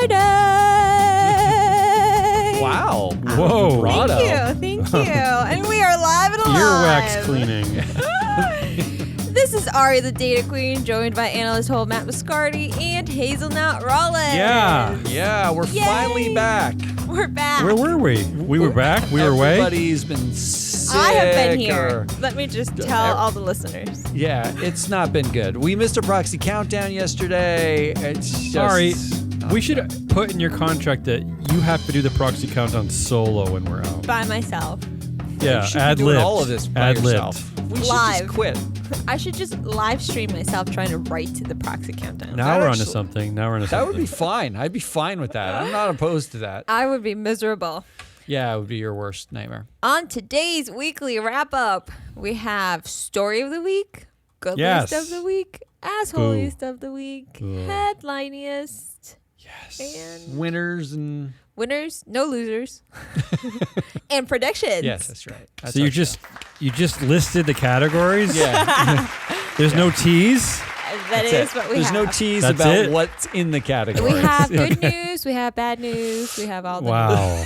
Friday. Wow. Whoa. Vibrato. Thank you. And we are live and alive. Earwax cleaning. This is Ari, the Data Queen, joined by analyst Hole Matt Muscardi and Hazelnut Rollins. Yeah, we're finally back. We're back. Where were we? We were back? We were away? Everybody's been sick. I have been here. Let me just tell all the listeners. Yeah, it's not been good. We missed a proxy countdown yesterday. It's just Sorry. We should put in your contract that you have to do the proxy countdown solo when we're out. By myself. Yeah, You should be ad doing lib. all of this by yourself. We should Live. just quit. I should just live stream myself trying to write to the proxy countdown. Now we're onto actually- something. That would be fine. I'd be fine with that. I'm not opposed to that. I would be miserable. Yeah, it would be your worst nightmare. On today's weekly wrap-up, we have Story of the Week, Good Yes. List of the Week, Assholiest of the Week, Boo. Headliniest, Yes. and Winners and winners, no losers, and predictions. yes, that's right. That's So our you just listed the categories? show. Yeah. There's no teas? That That's is it. what we There's have. no tease That's about it? what's in the category. We have good news, we have bad news, we have all the news. Wow.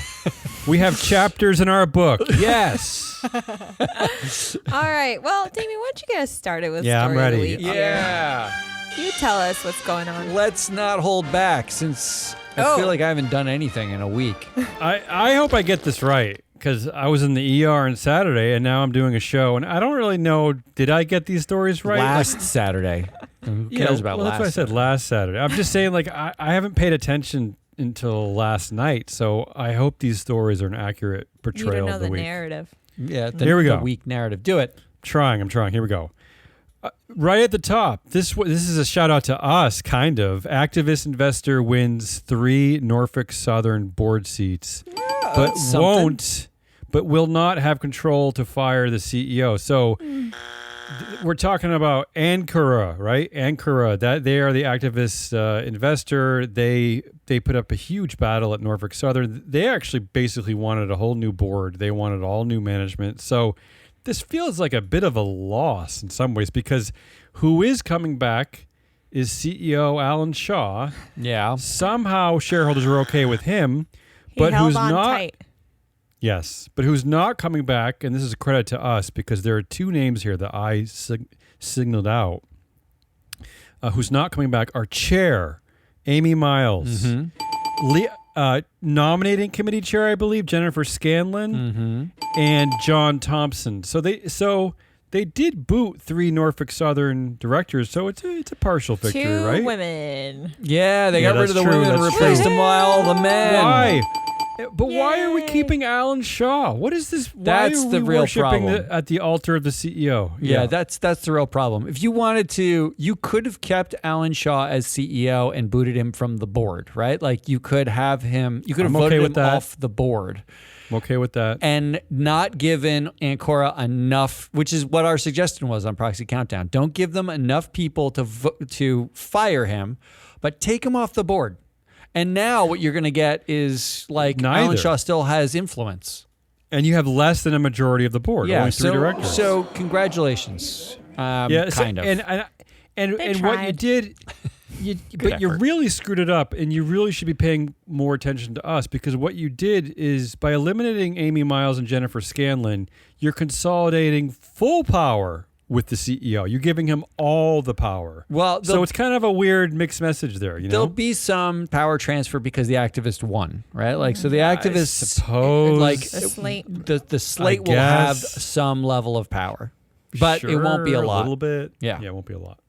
We have chapters in our book. Yes. All right, well, Damien, why don't you get us started with Yeah, I'm Story of the ready. Week? Yeah. You tell us what's going on. Let's not hold back since I feel like I haven't done anything in a week. I hope I get this right because I was in the ER on Saturday and now I'm doing a show and I don't really know, did I get these stories right? Last Saturday. Who Yeah, cares about well, last that's what I said Saturday? last Saturday. I'm just saying, like, I haven't paid attention until last night, so I hope these stories are an accurate You portrayal don't know of the the week. narrative. Yeah, Here we the go. week narrative. Do it. I'm trying. Here we go. Right at the top, this is a shout out to us, kind of. Activist investor wins 3 Norfolk Southern board seats, but that's something. will not have control to fire the CEO. So we're talking about Ankara, right? Ankara, that they are the activist investor. They put up a huge battle at Norfolk Southern. They actually basically wanted a whole new board. They wanted all new management. So this feels like a bit of a loss in some ways because who is coming back is CEO Alan Shaw. Yeah. Somehow shareholders are okay with him, He but held who's on not? tight. Yes, but who's not coming back, and this is a credit to us because there are 2 names here that I signaled out. Who's not coming back are Chair Amy Miles, nominating committee chair, I believe, Jennifer Scanlon, and John Thompson. So they did boot 3 Norfolk Southern directors, so it's a partial victory, 2 right? women. Yeah, they Yeah, got rid of the that's true, women and that's replaced true. them by all the men. Why? But why are we Yay. keeping Alan Shaw? What is this? Why That's are the we real worshiping problem. at the altar of the CEO? Yeah, that's the real problem. If you wanted to, you could have kept Alan Shaw as CEO and booted him from the board, right? Like you could have him, you could have I'm okay voted with him that. off the board I'm okay with that. and not given Ancora enough, which is what our suggestion was on Proxy Countdown. Don't give them enough people to fire him, but take him off the board. And now what you're going to get is like Alan Neither. Shaw still has influence. And you have less than a majority of the board. Yeah, only 3 directors. so congratulations. yeah, kind of. And what you tried. did, but you effort. really screwed it up, and you really should be paying more attention to us because what you did is by eliminating Amy Miles and Jennifer Scanlon, you're consolidating full power with the CEO. You're giving him all the power. Well, So it's kind of a weird mixed message there, you know? There'll be some power transfer because the activist won, right? Like, so the activists, suppose. like The slate. the slate will have guess. some level of power, but it won't be a Sure, lot. little bit. Yeah. it won't be a lot.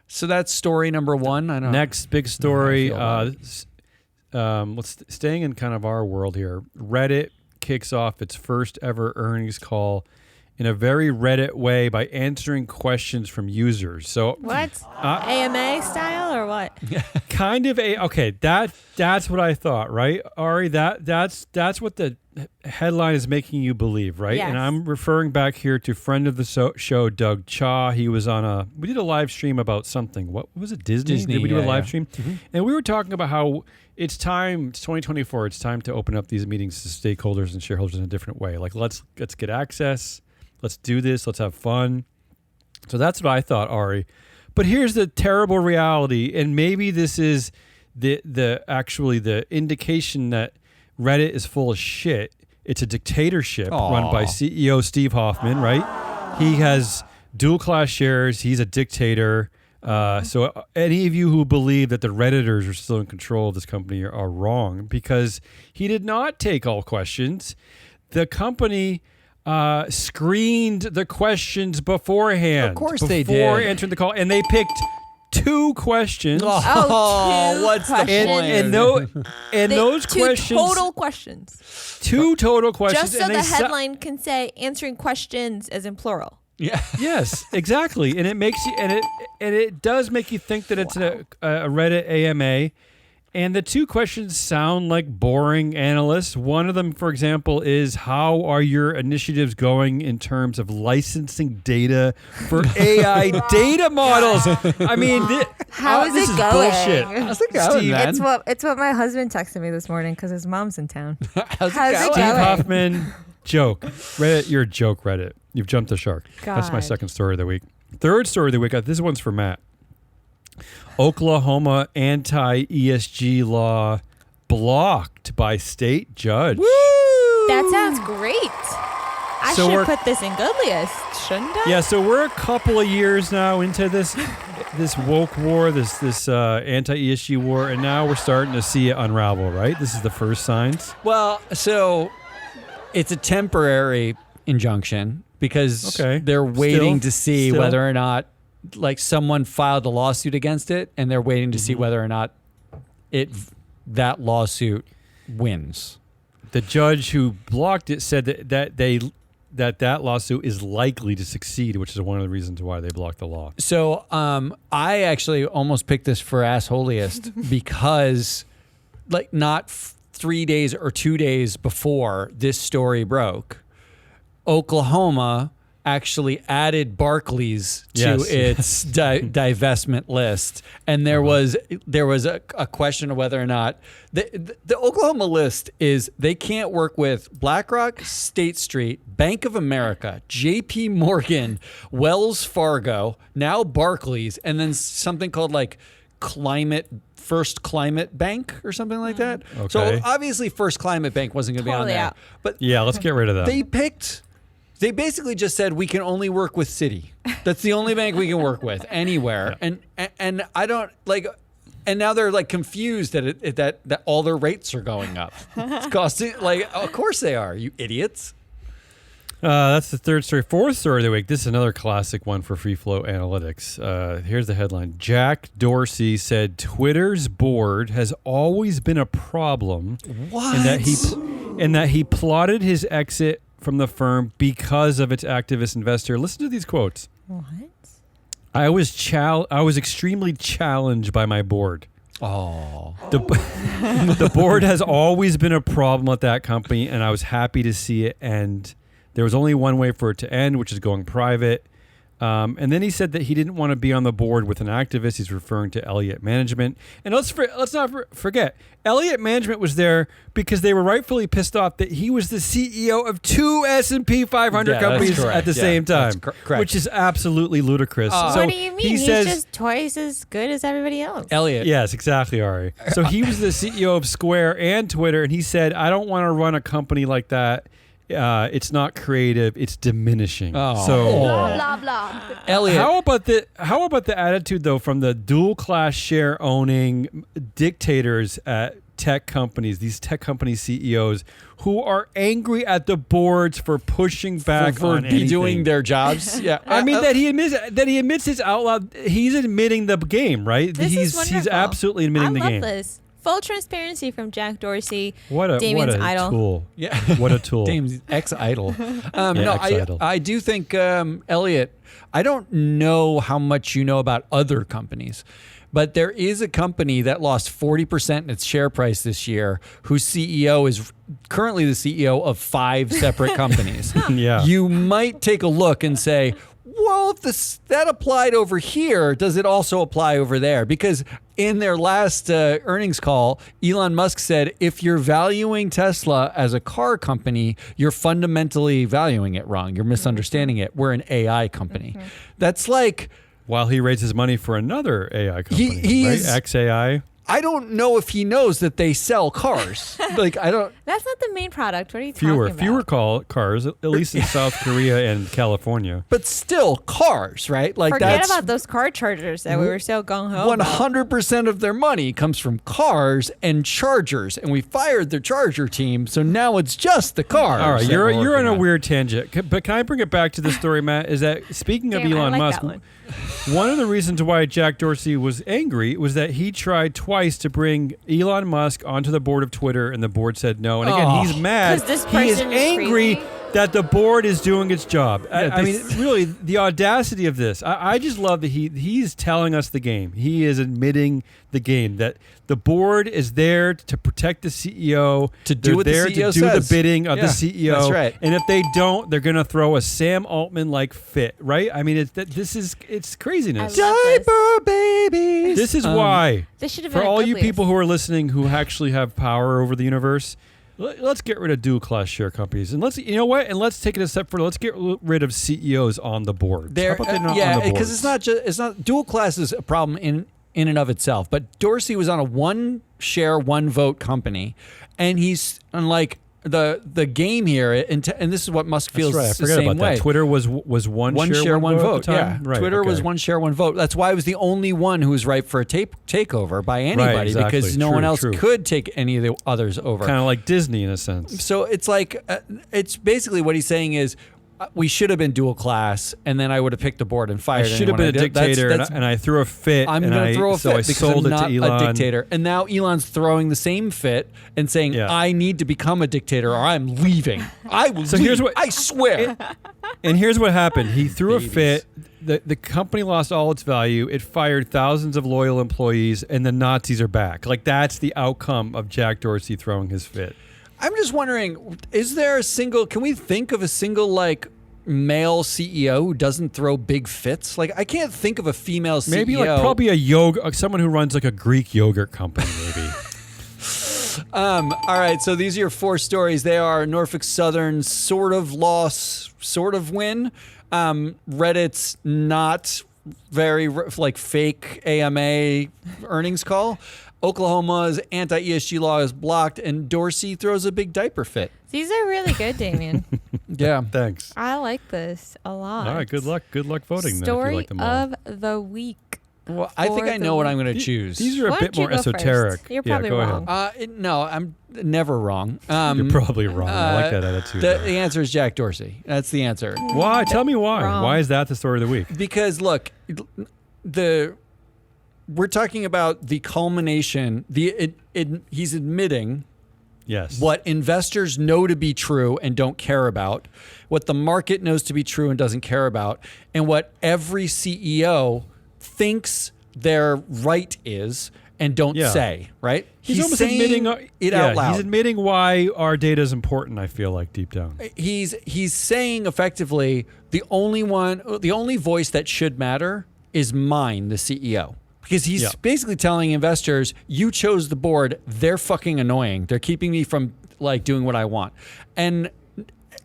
So that's story number 1. I don't know. Next big story. I feel Let's staying in kind of our world here. Reddit kicks off its first ever earnings call in a very Reddit way by answering questions from users. So What? AMA style or what? kind of that's what I thought, right, Ari? That's what the headline is making you believe, right? Yes. And I'm referring back here to friend of the show, Doug Cha. He was we did a live stream about something. What was it? Disney? Did we do a yeah, live yeah. stream? And we were talking about how it's 2024. It's time to open up these meetings to stakeholders and shareholders in a different way. Like let's get access. Let's do this. Let's have fun. So that's what I thought, Ari. But here's the terrible reality, and maybe this is the indication that Reddit is full of shit. It's a dictatorship run by CEO Steve Hoffman, right? He has dual class shares. He's a dictator. So any of you who believe that the Redditors are still in control of this company are wrong, because he did not take all questions. The company screened the questions beforehand. Of course they did. Before entering the call, and they picked 2 questions. Oh, what's the point? And those two questions, total questions. 2 total questions. Just so and the they headline can say answering questions as in plural. Yeah. Yes, exactly, and it makes you, and it does make you think that it's a Reddit AMA. And the 2 questions sound like boring analysts. One of them, for example, is how are your initiatives going in terms of licensing data for AI data models? I mean, How is this it is going? bullshit. How's it going, Steve, man? It's what my husband texted me this morning because his mom's in town. How's How's it going? Steve going? Hoffman, joke. Reddit, you're a joke, Reddit. You've jumped the shark. That's my God. second story of the week. Third story of the week, this one's for Matt. Oklahoma anti-ESG law blocked by state judge. That sounds great. I So we're- should put this in good list, shouldn't I? Yeah, so we're a couple of years now into this woke war, this anti-ESG war, and now we're starting to see it unravel, right? This is the first signs. Well, so it's a temporary injunction because Okay. they're waiting Still- to see still. whether or not, like, someone filed a lawsuit against it, and they're waiting to Mm-hmm. see whether or not that lawsuit wins. The judge who blocked it said that lawsuit is likely to succeed, which is one of the reasons why they blocked the law. So I actually almost picked this for assholiest because, like, not 3 days or 2 days before this story broke, Oklahoma actually added Barclays to Yes. its divestment list, and there was a question of whether or not the Oklahoma list is they can't work with BlackRock, State Street, Bank of America, J.P. Morgan, Wells Fargo, now Barclays, and then something called like First Climate Bank or something like that. Okay. So obviously First Climate Bank wasn't going to Totally be on there, out. but Yeah, let's get rid of that. they basically just said we can only work with Citi. That's the only bank we can work with anywhere. And I don't like. And now they're like confused that that all their rates are going up. It's costing like, of course they are. You idiots. That's the third story. Fourth story of the week. This is another classic one for free flow analytics. Here's the headline. Jack Dorsey said Twitter's board has always been a problem. What? And that he plotted his exit from the firm because of its activist investor. Listen to these quotes. What? I was extremely challenged by my board. Oh. The board has always been a problem at that company, and I was happy to see it end. There was only one way for it to end, which is going private. And then he said that he didn't want to be on the board with an activist. He's referring to Elliott Management. And let's not forget, Elliott Management was there because they were rightfully pissed off that he was the CEO of 2 S&P 500 Yeah, that's companies correct. at the Yeah, same time, that's correct. which is absolutely ludicrous. So What do you mean? he He's says, just twice as good as everybody else. Elliot. yes, exactly, Ari. So he was the CEO of Square and Twitter, and he said, I don't want to run a company like that. It's not creative. It's diminishing. Oh. So Blah blah. Elliot. how about the attitude though from the dual class share owning dictators at tech companies, these tech company CEOs who are angry at the boards for pushing back for on be anything. doing their jobs? Yeah. I mean that he admits it's out loud. He's admitting the game, right? This is he's wonderful. absolutely admitting the I love game. this. Full transparency from Jack Dorsey. What a Damien's what a idol. tool. Yeah. What a tool. Dame's ex-idol. Yeah, No, ex-idol. I do think, Elliot, I don't know how much you know about other companies, but there is a company that lost 40% in its share price this year, whose CEO is currently the CEO of 5 separate companies. Yeah. You might take a look and say, well, if that applied over here, does it also apply over there? Because in their last earnings call, Elon Musk said, if you're valuing Tesla as a car company, you're fundamentally valuing it wrong. You're misunderstanding it. We're an AI company. That's like, While he raises money for another AI company, he's- right? XAI. I don't know if he knows that they sell cars. Like, I don't. That's not the main product. What are you talking about? Fewer cars, at least in South Korea and California. But still, cars, right? Like, Forget that's about those car chargers that we were so gung ho. 100% of their money comes from cars and chargers, and we fired their charger team, so now it's just the cars. All right, that you're we're on a working weird tangent. But can I bring it back to the story, Matt? Is that speaking of Damn, I Elon like Musk, that one of the reasons why Jack Dorsey was angry was that he tried twice to bring Elon Musk onto the board of Twitter, and the board said no. And again, he's mad. 'Cause this He is person is angry crazy. that the board is doing its job. I they- mean, really, the audacity of this. I just love that he's telling us the game. He is admitting the game, that the board is there to protect the CEO, To do They're what the there CEO to do says. the bidding of Yeah, the CEO. that's right. And if they don't, they're going to throw a Sam Altman-like fit, right? I mean, it's craziness. I love this. Diaper babies. This is why. This should have For been a all good you list. people who are listening who actually have power over the universe, let's get rid of dual class share companies, and let's let's take it a step further. Let's get rid of CEOs on the board. There, How about they're not on yeah, the board? because it's not dual class is a problem in and of itself. But Dorsey was on a one share, one vote company, and he's unlike the game here. And this is what Musk feels That's right. I the forgot same about way. that. Twitter was one share, one at vote. the Yeah, time? Right, Twitter was okay. one share, one vote. That's why it was the only one who was ripe for a takeover by anybody, exactly. because no True, one else true. could take any of the others over. Kind of like Disney in a sense. So it's like, it's basically what he's saying is, we should have been dual class, and then I would have picked the board and I fired. should have been a dictator, and I threw a fit. I'm and going to throw a so fit I because sold I'm it not to Elon. a dictator. And now Elon's throwing the same fit and saying, Yeah. I need to become a dictator or I'm leaving. I will leave. here's what- I swear. And here's what happened. He threw Babies. a fit. The company lost all its value. It fired thousands of loyal employees, and the Nazis are back. Like, that's the outcome of Jack Dorsey throwing his fit. I'm just wondering, can we think of a single, like, male CEO who doesn't throw big fits? Like, I can't think of a female CEO. Maybe probably someone who runs like a Greek yogurt company, maybe. All right, so these are your 4 stories. They are Norfolk Southern sort of loss, sort of win. Reddit's not very like fake AMA earnings call. Oklahoma's anti-ESG law is blocked, and Dorsey throws a big diaper fit. These are really good, Damien. Yeah. Thanks. I like this a lot. All right, good luck. Good luck voting. Story then, if you like them all. of the week. Well, I think For I the know what I'm week. going to choose. These are a Why bit don't you more go first? esoteric. You're probably go wrong. Ahead. No, I'm never wrong. You're probably wrong. I like that attitude. The answer is Jack Dorsey. That's the answer. Why? Tell me why. Wrong. Why is that the story of the week? Because look, we're talking about the culmination. He's admitting Yes. what investors know to be true and don't care about, what the market knows to be true and doesn't care about, and what every CEO thinks their right is and don't Yeah. say, right? He's almost saying admitting it out loud. He's admitting why our data is important. I feel like deep down. He's saying effectively the only voice that should matter is mine, the CEO. Because he's Yeah. basically telling investors, you chose the board, they're fucking annoying. They're keeping me from like doing what I want. And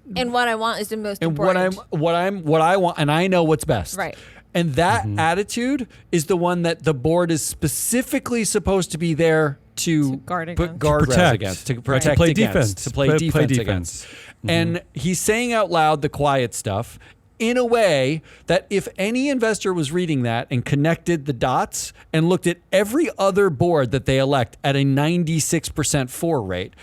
what I want is the most what important. I want, and I know what's best. Right. And that Mm-hmm. attitude is the one that the board is specifically supposed to be there to guard put against. guardrails Protect. against, to To protect play against, defense. to play Play defense defense. against. Mm-hmm. And he's saying out loud the quiet stuff in a way that if any investor was reading that and connected the dots and looked at every other board that they elect at a 96% for rate,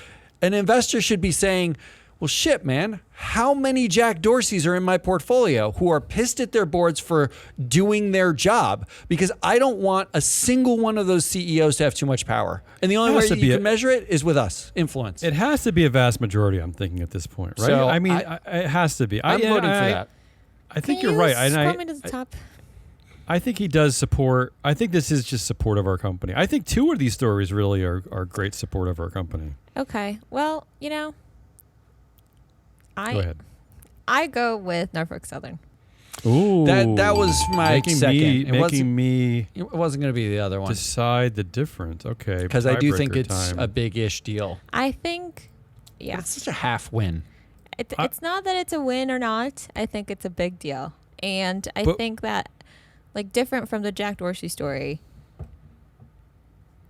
an investor should be saying, well, shit, man, how many Jack Dorseys are in my portfolio who are pissed at their boards for doing their job? Because I don't want a single one of those CEOs to have too much power. And the only way Has to you be can measure it is with us, influence. It has to be a vast majority. I'm thinking at this point, right? So I mean, it has to be. I'm voting for that. I think Can you're you right. Scroll And me to the top. I think he does support. I think this is just support of our company. I think 2 of these stories really are great support of our company. Okay. Well, Go ahead. I go with Norfolk Southern. Ooh, That was my making second. Me It wasn't going to be the other one. decide the difference. Okay, Because I do think tiebreaker it's time. a big-ish deal. I think, yeah. It's such a half win. It's not that it's a win or not. I think it's a big deal. And I But- think that, like, different from the Jack Dorsey story,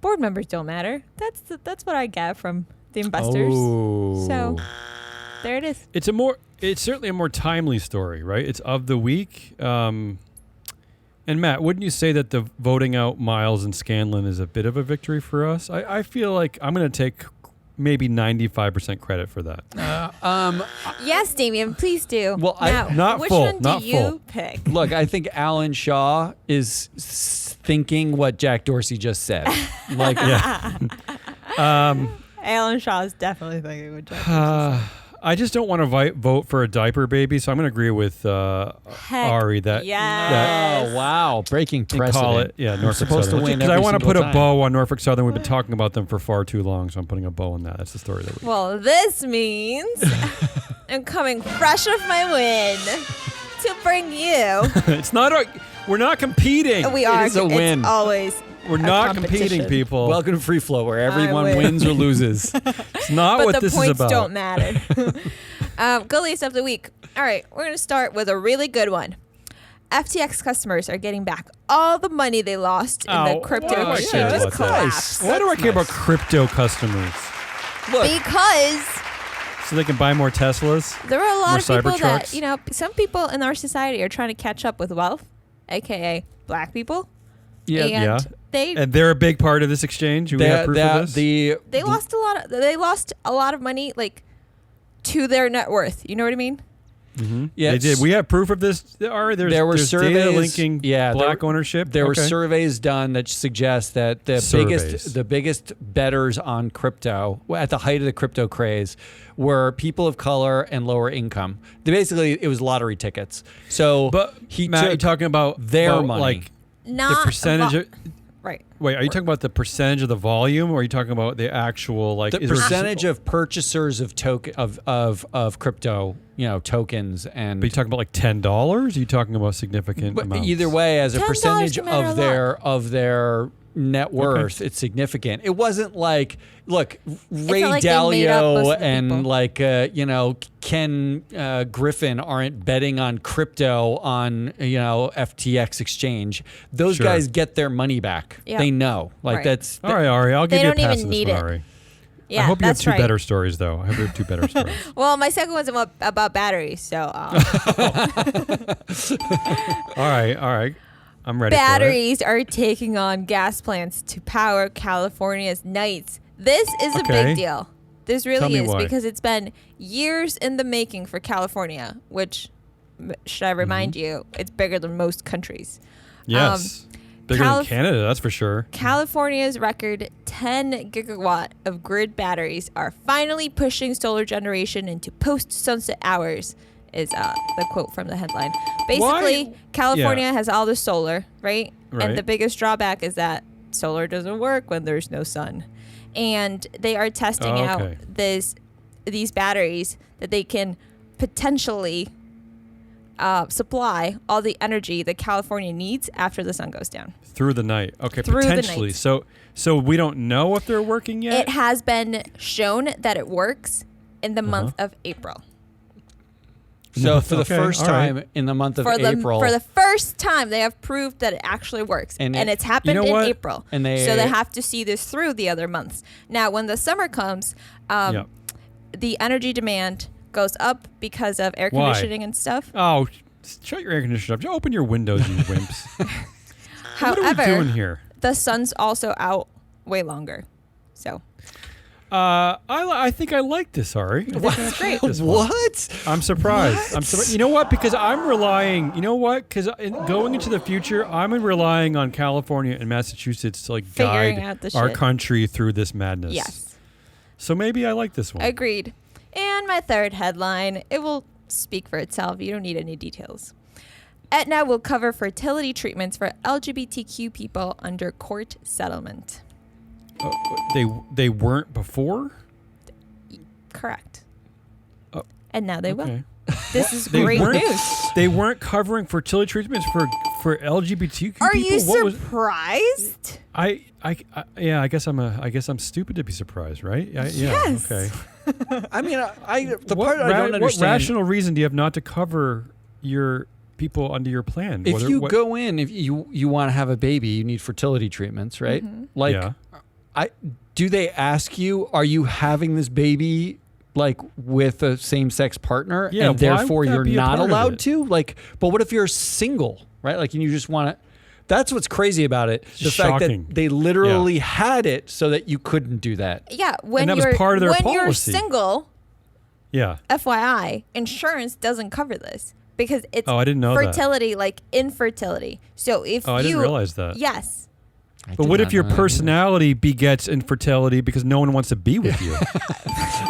board members don't matter. That's what I get from the investors. Oh. So there it is. It's certainly a more timely story, right? It's of the week. And Matt, wouldn't you say that the voting out Miles and Scanlon is a bit of a victory for us? I feel like I'm going to take maybe 95% credit for that. Yes, Damien, please do. Well, now, Not which full, one not do you full. pick? Look, I think Alan Shaw is thinking what Jack Dorsey just said. Like, Alan Shaw is definitely thinking what Jack I just don't want to vote for a diaper baby, so I'm going to agree with Ari that yes. oh wow, breaking and precedent. call it Norfolk supposed Southern. to win Because I every want to single put a time. bow on Norfolk Southern. We've been talking about them for far too long, so I'm putting a bow on that. That's the story of the week. Well, this means I'm coming fresh off my win to bring you. It's not. We're not competing. We are. is a win. It's always. We're a not competing, competition. people. Welcome to Free Flow, where everyone win. wins or loses. It's not But what the this is points about. don't matter. Goalies of the week. All right, we're going to start with a really good one. FTX customers are getting back all the money they lost in the crypto why do I care exchanges about that? collapse. Why do I care about crypto customers? Look, Because So they can buy more Teslas? there are a lot More of people that, Cybertrucks? some people in our society are trying to catch up with wealth, aka black people. yeah, and yeah. they And they're a big part of this exchange? Do we have proof of this? they lost a lot of money, like, to their net worth. You know what I mean? yeah, They did. We have proof of this, Ari? There were there's surveys data linking yeah, black ownership? There were Okay. surveys done that suggest that the biggest bettors on crypto at the height of the crypto craze were people of color and lower income. Basically, it was lottery tickets. So, But Matt, took you're talking about their money. like Not the percentage of... right. Wait, are you talking about the percentage of the volume, or are you talking about the actual like the is there- percentage of purchasers of crypto, tokens, and Are you talking about like $10? Are you talking about significant but amounts? either way, as a $10 percentage can matter a of their net worth, it's significant. It wasn't like, look, Ray not like they made up most Dalio of the and people. Ken Griffin aren't betting on crypto on FTX exchange. Those Sure. guys get their money back. Yeah. They know, Right. that's All right, Ari, I'll give They you a don't pass even on this need one, it. Ari. Yeah, I hope you have that's two right. better stories, though. I hope you have two better stories. Well, my second one's about batteries. So All right. I'm ready batteries are taking on gas plants to power California's nights. This is a Okay. big deal. This Tell really me is why. because it's been years in the making for California, which, should I remind Mm-hmm. you, it's bigger than most countries. for it. Yes. Bigger than Calif- Canada, that's for sure. California's record 10 gigawatt of grid batteries are finally pushing solar generation into post-sunset hours, is the quote from the headline. Basically, Why? California Yeah. has all the solar, right? Right. And the biggest drawback is that solar doesn't work when there's no sun. And they are testing Oh, out okay. these batteries that they can potentially supply all the energy that California needs after the sun goes down. Through the night. Okay, Through the potentially. night. So we don't know if they're working yet? It has been shown that it works in the month of April. so for the Okay, first all right. time in the month of For April. the first time, they have proved that it actually works, And and it- it's happened You know in what? April. And so they have to see this through the other months. Now, when the summer comes, Yeah. the energy demand goes up because of air Why? conditioning and stuff. Oh, shut your air conditioner up. Just open your windows, you wimps. What are However, we doing here? the sun's also out way longer. So I think I like this, Ari. I think I That's great. like this one. what? I'm surprised. I'm surprised. You know what? Because I'm relying. You know what? Because going into the future, I'm relying on California and Massachusetts to like Figuring guide out the our shit. country through this madness. yes. So maybe I like this one. Agreed. And my third headline, it will speak for itself. You don't need any details. Aetna will cover fertility treatments for LGBTQ people under court settlement. They weren't before. Correct. Oh, And now they will. Okay. This is They great weren't- news. They weren't covering fertility treatments for LGBTQ Are people. you What was- surprised? yeah. I guess I'm stupid to be surprised, right? Yeah. Yes. Okay. I mean, the What part I don't what understand. rational reason do you have not to cover your people under your plan? If you go in, if you want to have a baby, you need fertility treatments, right? Mm-hmm. Like, Yeah. do they ask you, are you having this baby like with a same-sex partner, Yeah, and why therefore would that you're be a not part of allowed it? to? Like, but what if you're single, right? Like, and you just want to. That's what's crazy about it. The fact Shocking. that they literally had it so that you couldn't do that. Yeah, when that was you're part of their when you're policy. single, Yeah. FYI, insurance doesn't cover this because it's Oh, I didn't know that. fertility, like infertility. So if Oh, I didn't realize that. Yes. But what if your personality begets infertility because no one wants to be with you?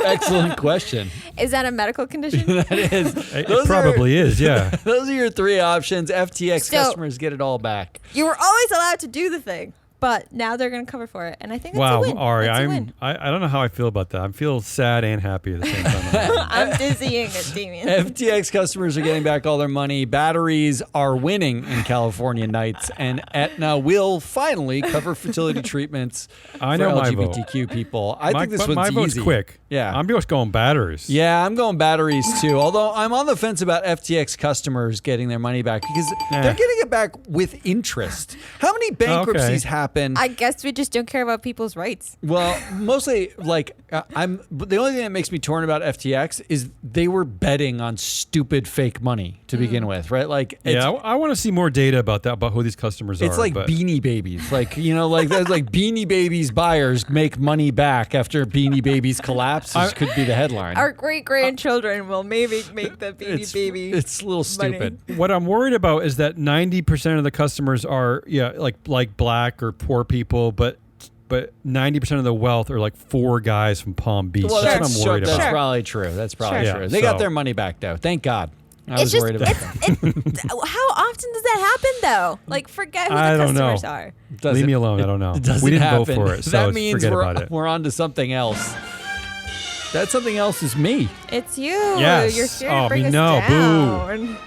Excellent question. Is that a medical condition? That is. It probably is, yeah. Those are your three options. FTX So- customers get it all back. You were always allowed to do the thing, but now they're going to cover for it, and I think that's Wow, a win. Ari, That's a win. I don't know how I feel about that. I feel sad and happy at the same time. I'm dizzying it, Damien. FTX customers are getting back all their money. Batteries are winning in California nights, and Aetna will finally cover fertility treatments I for know my vote. LGBTQ people. I think this but one's my vote's easy. quick. Yeah. I'm just going batteries. Yeah, I'm going batteries too. Although I'm on the fence about FTX customers getting their money back because they're getting it back with interest. How many bankruptcies happen? I guess we just don't care about people's rights. Well, mostly like but the only thing that makes me torn about FTX is they were betting on stupid fake money to begin with, right? Like, Yeah, I want to see more data about that, about who these customers are. it's like but- Beanie Babies, like like that's like Beanie Babies buyers make money back after Beanie Babies collapses. Could be the headline. Our great grandchildren will maybe make the Beanie Baby. It's a little stupid. What I'm worried about is that 90% of the customers are like black or poor people, but 90% of the wealth are like four guys from Palm Beach. Well, That's what I'm worried that's about. probably true. That's probably Sure. true. Yeah, They got so- their money back though. Thank God. I was It's worried about that. How often does that happen, though? Like, forget who the I don't know. customers are. Leave me alone. I don't know. It doesn't We didn't happen. vote for it, so that means forget we're, about it. we're on to something else. That something else is me. It's you. Yes. You're here Oh, to bring me us no. down.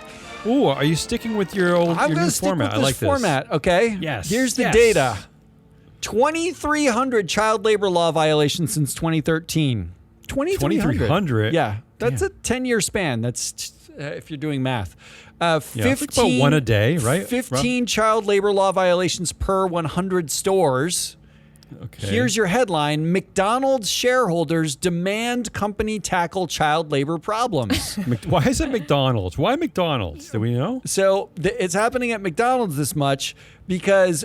Ooh, are you sticking with your I'm new going to stick format? with this I like format, okay? Yes. Here's the Yes. data. 2,300 child labor law violations since 2013. 2,300? Yeah. That's Damn. a 10-year span. That's if you're doing math. It's like about one a day, right? 15 child labor law violations per 100 stores. Okay. Here's your headline. McDonald's shareholders demand company tackle child labor problems. Why is it McDonald's? Why McDonald's? Do we know? So it's happening at McDonald's this much because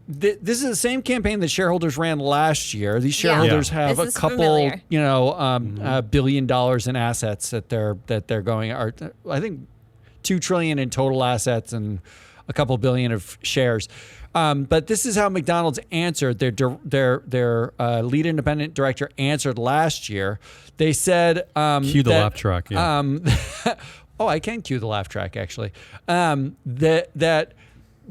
this is the same campaign that shareholders ran last year. These shareholders have This a is couple, familiar. $1 billion in assets that they're going. I think $2 trillion in total assets and a couple billion of shares. But this is how McDonald's answered. Their lead independent director answered last year. They said, Cue the laugh track. Yeah. oh, I can cue the laugh track actually.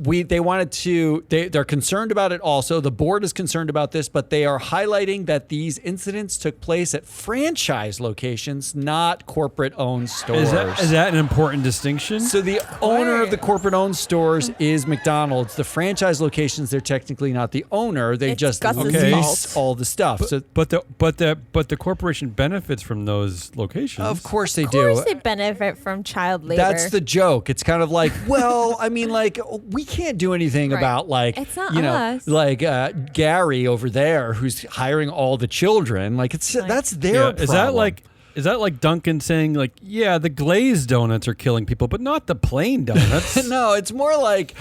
They're concerned about it also. The board is concerned about this, but they are highlighting that these incidents took place at franchise locations, not corporate-owned stores. Is that an important distinction? So the owner of the corporate-owned stores is McDonald's. The franchise locations, they're technically not the owner. They It's just Gus's lease fault. all the stuff. So but the corporation benefits from those locations. of course they Of course, do. they benefit from child labor. That's the joke. It's kind of like, well, I mean, like we can't do anything Right. about like It's not you know us. like Gary over there who's hiring all the children. Like that's their Yeah. problem. Is that like Duncan saying like, yeah, the glazed donuts are killing people, but not the plain donuts? No, it's more like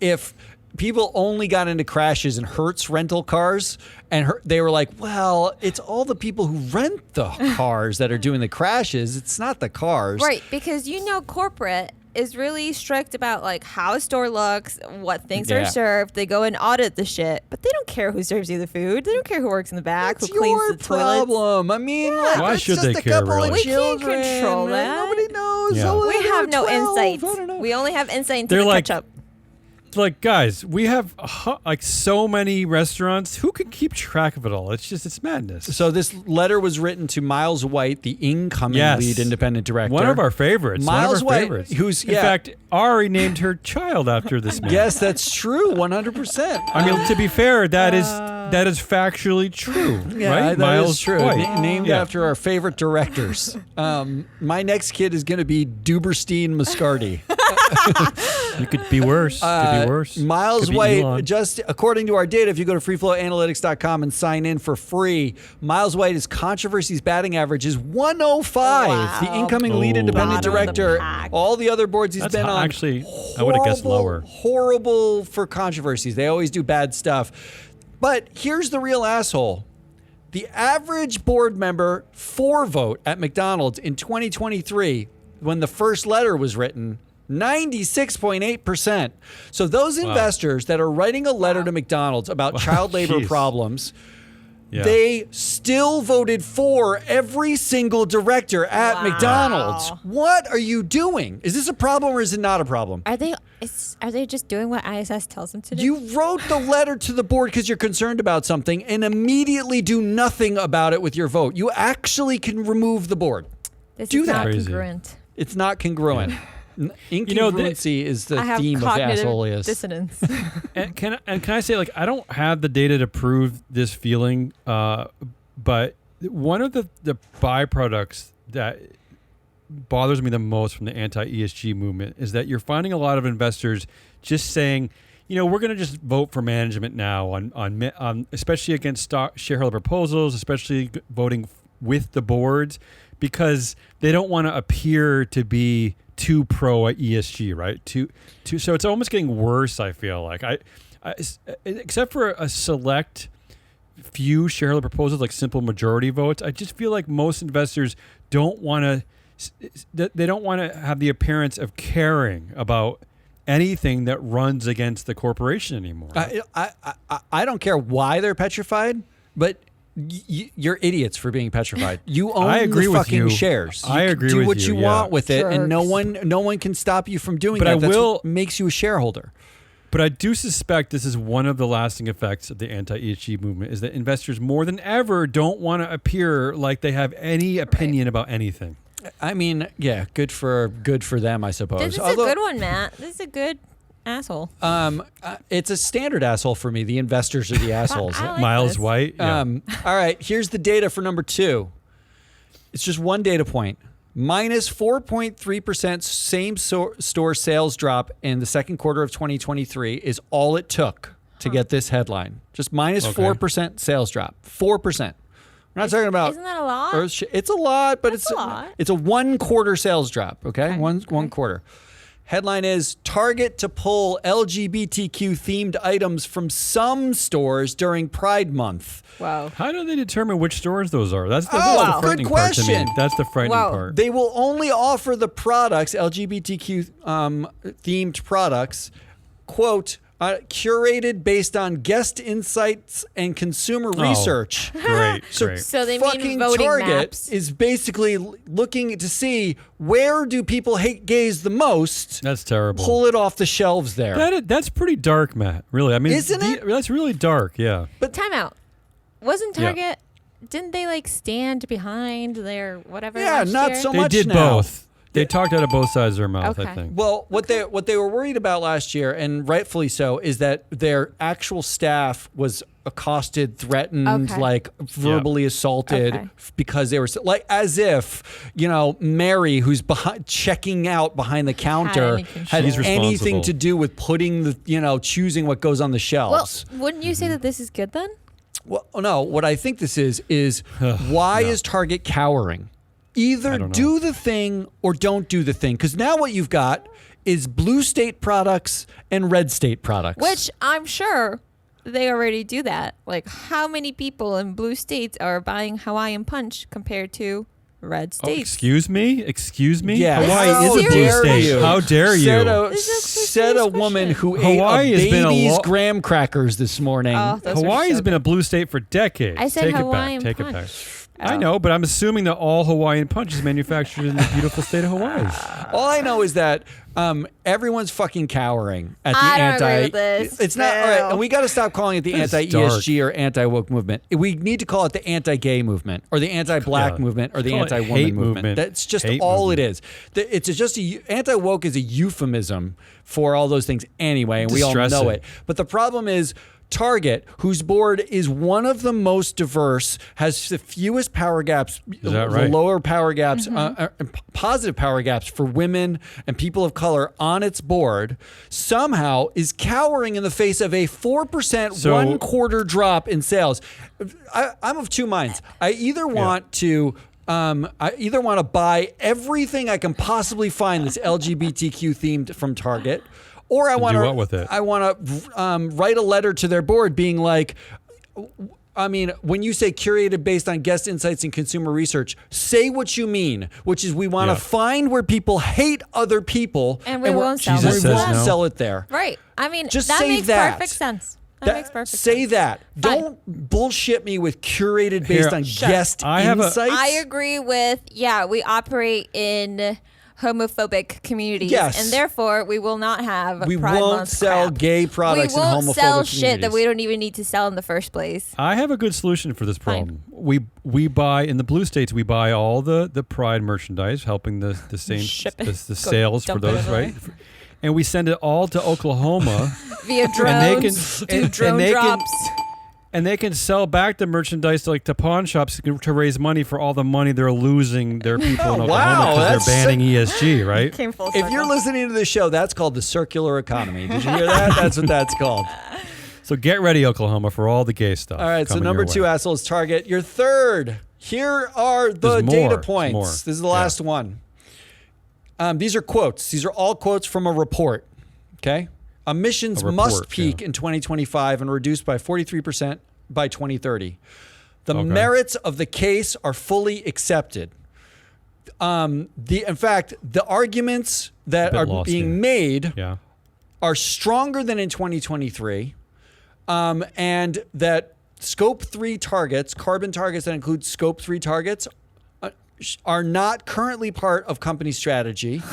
if people only got into crashes in Hertz rental cars, and they were like, well, it's all the people who rent the cars that are doing the crashes. It's not the cars. Right, because corporate is really strict about like how a store looks, what things Yeah. are served. They go and audit the shit, but they don't care who serves you the food. They don't care who works in the back, That's who cleans your the toilets. problem. I mean, like, Why it's should just they a care, couple really? of We can't children, control right? that. Nobody knows. Yeah. Oh, We they're have no 12. insight. I don't know. We only have insight into They're the like- ketchup. Like, guys, we have like so many restaurants. Who can keep track of it all? It's madness. So this letter was written to Miles White, the incoming Yes. lead independent director. One of our favorites. Miles one of our White, favorites. who's- in yeah. fact, Ari named her child after this man. Yes, that's true. 100%. I mean, to be fair, that is factually true, Yeah, right? that is true. White. Named Yeah. after our favorite directors. My next kid is going to be Duberstein Muscardi. You could be worse. Could be worse. Miles Could be White, Elon. just according to our data, if you go to freeflowanalytics.com and sign in for free, Miles White's controversies batting average is 105. Wow. The incoming lead Oh. independent Bottom of the director. pack. All the other boards he's That's been on. actually, I would have guessed lower. Horrible for controversies. They always do bad stuff. But here's the real asshole. The average board member for vote at McDonald's in 2023, when the first letter was written, 96.8%. So those investors that are writing a letter to McDonald's about child labor Jeez. problems, Yeah. they still voted for every single director at Wow. McDonald's. What are you doing? Is this a problem or is it not a problem? Are they just doing what ISS tells them to do? You wrote the letter to the board because you're concerned about something and immediately do nothing about it with your vote. You actually can remove the board. This do is that. not Crazy. congruent. It's not congruent. Incongruency is the I have theme of cognitive assholeius. Dissonance. And can I say, like, I don't have the data to prove this feeling, but one of the byproducts that bothers me the most from the anti-ESG movement is that you're finding a lot of investors just saying, we're going to just vote for management now on especially against shareholder proposals, especially voting with the boards, because they don't want to appear to be too pro ESG, right? So it's almost getting worse. I feel like I except for a select few shareholder proposals like simple majority votes, I just feel like most investors don't want to. They don't want to have the appearance of caring about anything that runs against the corporation anymore. I don't care why they're petrified, but you're idiots for being petrified. You own I agree the with fucking you. shares. I agree do with what you, you yeah. want with it, and no Jerks. one can stop you from doing But that. I That's will- what makes you a shareholder. But I do suspect this is one of the lasting effects of the anti-ESG movement is that investors more than ever don't want to appear like they have any opinion about anything. I mean, yeah, good for them, I suppose. This is Although, a good one, Matt. This is a good asshole. it's a standard asshole for me. The investors are the assholes. I like Miles this. White. Yeah. All right, here's the data for number 2. It's just one data point. Minus 4.3% same store sales drop in the second quarter of 2023 is all it took to get this headline. Just minus Okay. 4% sales drop. 4%. We're not talking about. Isn't that a lot? It's a lot, but That's a lot. it's a 1 quarter sales drop. Okay, Okay, one quarter. Headline is Target to pull LGBTQ themed items from some stores during Pride Month. Wow. How do they determine which stores those are? That's the Oh, good frightening part to me. question. That's the frightening Wow. part. They will only offer the products, LGBTQ themed products, quote, curated based on guest insights and consumer research. Great, great. So they mean Fucking voting Target maps. is basically looking to see where do people hate gays the most. That's terrible. Pull it off the shelves there. That's pretty dark, Matt. Really, I mean, Isn't it? That's really dark. Yeah. Time out. Wasn't Yeah. Target? Didn't they like stand behind their whatever? Yeah, last not year? so They much did now. both. They talked out of both sides of their mouth, I Okay. think. Well, what they were worried about last year, and rightfully so, is that their actual staff was accosted, threatened, Okay. like verbally assaulted Okay. because they were like as if Mary, who's checking out behind the counter, any control. had She's anything responsible. to do with putting the choosing what goes on the Well, shelves. wouldn't you say that this is good then? Well, no, what I think this is why is Target cowering? Either I don't know. do the thing or don't do the thing. Because now what you've got is blue state products and red state products. Which I'm sure they already do that. Like, how many people in blue states are buying Hawaiian Punch compared to red Oh, states? excuse me? Excuse me? Yeah. Hawaii How is a blue dare state. you. How dare you? This is a Said a serious woman question. who Hawaii ate has a been a baby's lo- graham crackers this morning. Oh, those are Hawaii's so been a good. blue state for decades. I said Take Hawaiian it back. Take Punch. it back. I know, but I'm assuming that all Hawaiian Punch is manufactured in the beautiful state of Hawaii. All I know is that everyone's fucking cowering at the I don't anti. agree with this. It's not all right, No. and we got to stop calling it the This is anti-ESG or anti-woke movement. We need to call it the anti-gay movement or the anti-black Yeah. movement or the Call it anti-woman hate movement. movement. That's just Hate all movement. it is. It's just anti-woke is a euphemism for all those things anyway, and we all know Distressing. it. But the problem is Target, whose board is one of the most diverse, has the fewest power gaps, Is that the right? lower power gaps, positive power gaps for women and people of color on its board, somehow is cowering in the face of a 4% So- 1/4 drop in sales. I'm of two minds. I either want to buy everything I can possibly find that's LGBTQ themed from Target, or I want do what with it? I want to write a letter to their board being like, I mean, when you say curated based on guest insights and consumer research, say what you mean, which is we want to Yeah. find where people hate other people, And we won't sell Jesus we says won't no. sell it there. Right. I mean, Just that say makes that. perfect sense. That makes perfect Say sense. that. Fine. Don't bullshit me with curated based Here, on Sure. guest I have a- insights. I agree with, we operate in homophobic communities. Yes. And therefore, we will not have We Pride won't Month sell crap. gay products we in won't homophobic sell shit that communities. we don't even need to sell in the first place. I have a good solution for this Fine. problem. We buy in the blue states. We buy all the Pride merchandise, helping the Saints Ship it. the Go sales for dump it those, everywhere. right? And we send it all to Oklahoma, Via drones, and they can do drone they drops. and they can sell back the merchandise to pawn shops to raise money for all the money they're losing their people in Oh, Oklahoma wow, because that's they're banning ESG, right? Came full If circle. you're listening to this show, that's called the circular economy. Did you hear that? That's what that's called. So get ready, Oklahoma, for all the gay stuff. All right, so coming number your 2 way. assholes Target. Your third. Here are the There's more. data There's points. more. This is the Yeah. last one. These are quotes. These are all quotes from a report. Okay? Emissions A report, must peak yeah. in 2025 and reduce by 43% by 2030. The Okay. merits of the case are fully accepted. In fact, the arguments that bit are lost being here. made Yeah. are stronger than in 2023, and that Scope 3 targets, carbon targets that include Scope 3 targets, are not currently part of company strategy.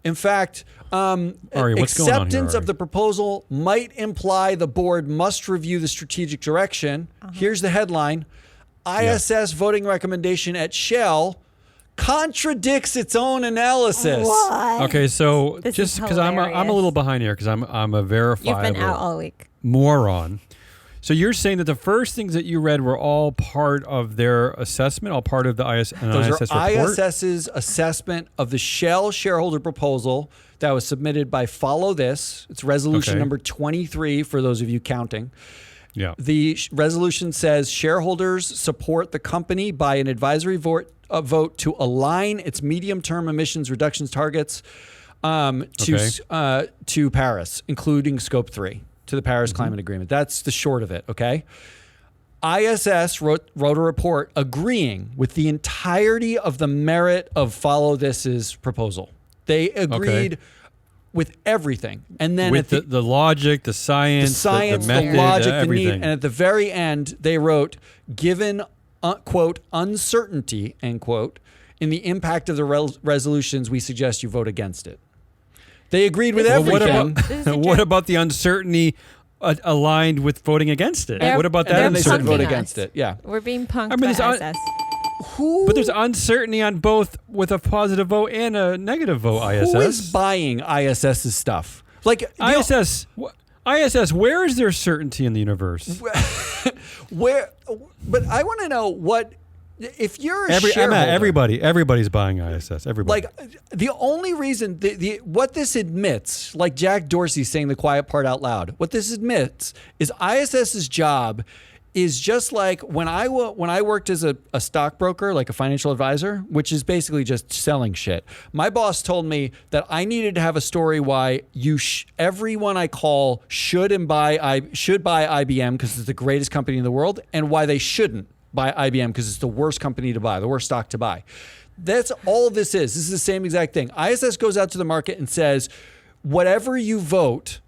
In fact, Ari, what's going on here, acceptance Ari? of the proposal might imply the board must review the strategic direction. Here's the headline. ISS voting recommendation at Shell contradicts its own analysis. Okay, so This just is because I'm a hilarious. little behind here because I'm a You've verifiable been out all week. moron. So you're saying that the first things that you read were all part of their assessment, all part of the ISS Those are report? ISS's assessment of the Shell shareholder proposal that was submitted by Follow This. It's resolution Okay. number 23 for those of you counting. Yeah. The resolution says shareholders support the company by an advisory vote to align its medium-term emissions reductions targets to Paris, including Scope 3, to the Paris Climate Agreement. That's the short of it, okay? ISS wrote a report agreeing with the entirety of the merit of Follow This's proposal. They agreed with everything. And then With at the logic, the the science, science, the method, the logic, the need, everything. and at the very end, they wrote, given, quote, uncertainty, end quote, in the impact of the resolutions, we suggest you vote against it. They agreed with Well, what everything. about This is a what joke. about the uncertainty aligned with voting against it? They're- What about and that then they said punking vote uncertainty? us. against it. Yeah. We're being punked I mean, by there's un- ISS. Who, But there's uncertainty on both with a positive vote and a negative vote. who is ISS. buying ISS's stuff? Like, ISS. ISS. Where is there certainty in the universe? where, but I want to know what, if you're a shareholder. Everybody's buying ISS. Everybody. Like, the only reason, what this admits, like Jack Dorsey saying the quiet part out loud, what this admits is ISS's job is just like when I worked as a stockbroker, like a financial advisor, which is basically just selling shit. My boss told me that I needed to have a story why everyone I call should buy IBM because it's the greatest company in the world, and why they shouldn't buy IBM because it's the worst company to buy, the worst stock to buy. That's all this is. This is the same exact thing. ISS goes out to the market and says, whatever you vote,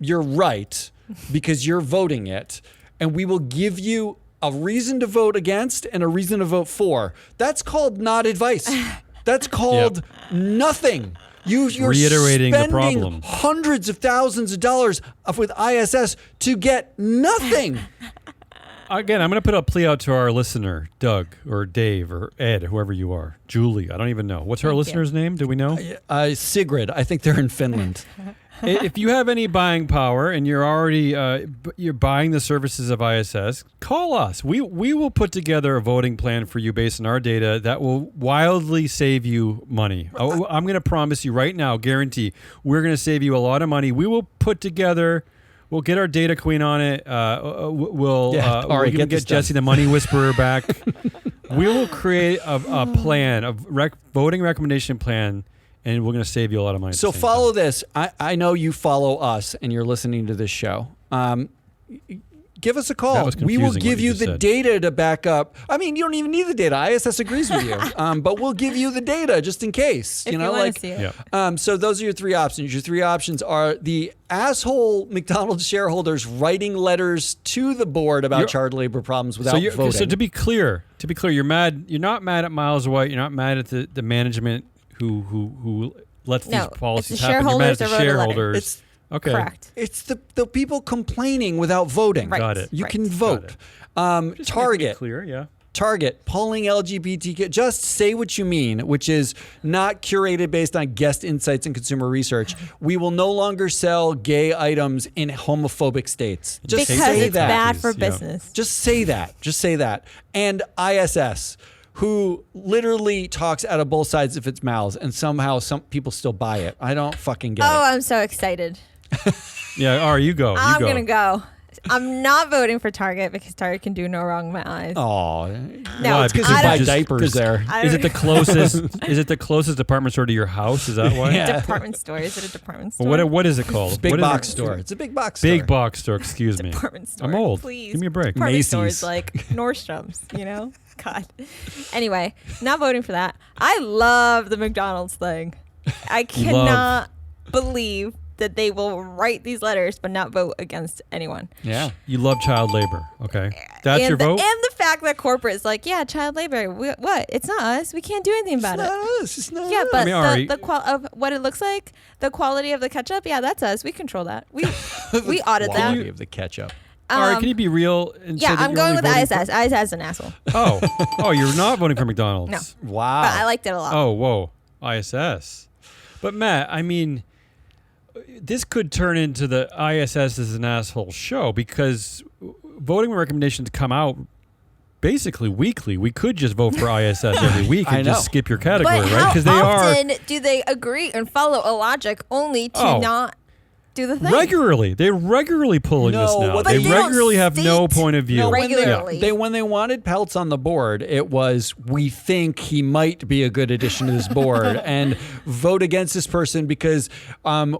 you're right because you're voting it. And we will give you a reason to vote against and a reason to vote for. That's called not advice. That's called nothing. You're Reiterating the spending problem. hundreds of thousands of dollars with ISS to get nothing. again, I'm going to put a plea out to our listener, Doug or Dave or Ed, whoever you are. Julie, I don't even know. What's our listener's name? Do we know? Sigrid. I think they're in Finland. If you have any buying power and you're already you're buying the services of ISS, call us. We will put together a voting plan for you based on our data that will wildly save you money. I'm going to promise you right now, guarantee, we're going to save you a lot of money. We will put together. We'll get our data queen on it. We're going to get Jesse the Money Whisperer back. We will create a plan, voting recommendation plan. And we're going to save you a lot of money. So follow this. I know you follow us and you're listening to this show. Give us a call. We will give you the data to back up. I mean, you don't even need the data. ISS agrees with you. But we'll give you the data just in case. If you want to see it. Yeah. So those are your three options. Your three options are the asshole McDonald's shareholders writing letters to the board about child labor problems without voting. So to be clear, you're mad. You're not mad at Miles White. You're not mad at the management who lets these policies happen. You're mad at the shareholders. Okay. Correct. It's the people complaining without voting. Right. Got it. You can vote. Just Target. clear, yeah. Target, polling LGBTQ. Just say what you mean, which is not curated based on guest insights and consumer research. We will no longer sell gay items in homophobic states. Just because say it's that. bad for business. Just say that. Just say that. And ISS, who literally talks out of both sides of its mouths, and somehow some people still buy it. I don't fucking get it. Oh, I'm so excited. Yeah, Ari, you go. I'm going to go. I'm not voting for Target because Target can do no wrong in my eyes. Oh, No, it's because you buy diapers there. Is it the closest? Is it the closest department store to your house? Is that why? Yeah. Department store. Is it a department store? Well, what is it called? It's a big What is box it? store. It's a big box store. Big box store. Excuse me. Department store. I'm old. Please. Give me a break. Department Macy's. stores like Nordstrom's, God. Anyway, not voting for that. I love the McDonald's thing. I cannot believe that they will write these letters but not vote against anyone. Yeah. You love child labor. Okay. That's your vote? And the fact that corporate is like, yeah, child labor. What? It's not us. We can't do anything about it. It's not Yeah, us. but Ari, the of what it looks like, the quality of the ketchup, yeah, that's us. We control that. We audit that. Quality of the ketchup. Ari, can you be real? And Yeah, say that I'm you're going only with voting ISS. ISS is an asshole. Oh, you're not voting for McDonald's. No. Wow. But I liked it a lot. Oh, whoa. ISS. But Matt, I mean, this could turn into the ISS is an asshole show because voting recommendations come out basically weekly. We could just vote for ISS every week and just skip your category, but right? Because how they often do they agree and follow a logic only to not do the thing? regularly. They're regularly pulling this No, now. what They they don't regularly have no state point of view. No, regularly. When they wanted Peltz on the board, it was we think he might be a good addition to this board and vote against this person because